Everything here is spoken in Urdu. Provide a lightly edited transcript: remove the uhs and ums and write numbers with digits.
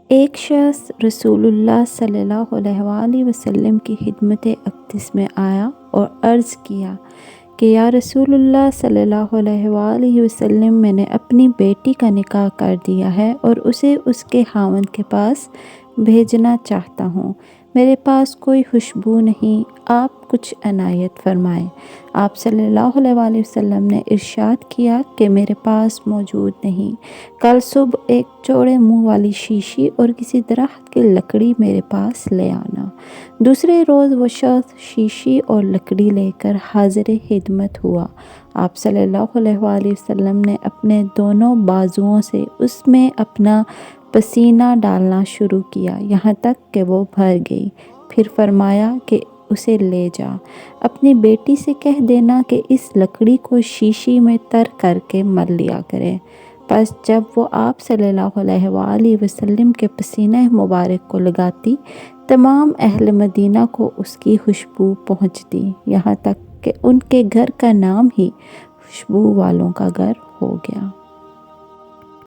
ایک شخص رسول اللہ صلی اللہ علیہ وآلہ وسلم کی خدمت اقدس میں آیا اور عرض کیا کہ یا رسول اللہ صلی اللہ علیہ وآلہ وسلم، میں نے اپنی بیٹی کا نکاح کر دیا ہے اور اسے اس کے خاوند کے پاس بھیجنا چاہتا ہوں۔ میرے پاس کوئی خوشبو نہیں، آپ کچھ عنایت فرمائیں۔ آپ صلی اللہ علیہ وآلہ وسلم نے ارشاد کیا کہ میرے پاس موجود نہیں، کل صبح ایک چوڑے منہ والی شیشی اور کسی درخت کی لکڑی میرے پاس لے آنا۔ دوسرے روز وہ شخص شیشی اور لکڑی لے کر حاضر خدمت ہوا۔ آپ صلی اللہ علیہ وآلہ وسلم نے اپنے دونوں بازوؤں سے اس میں اپنا پسینہ ڈالنا شروع کیا یہاں تک کہ وہ بھر گئی۔ پھر فرمایا کہ اسے لے جا، اپنی بیٹی سے کہہ دینا کہ اس لکڑی کو شیشی میں تر کر کے مل لیا کرے۔ پس جب وہ آپ صلی اللہ علیہ وآلہ وسلم کے پسینہ مبارک کو لگاتی، تمام اہل مدینہ کو اس کی خوشبو پہنچتی، یہاں تک کہ ان کے گھر کا نام ہی خوشبو والوں کا گھر ہو گیا۔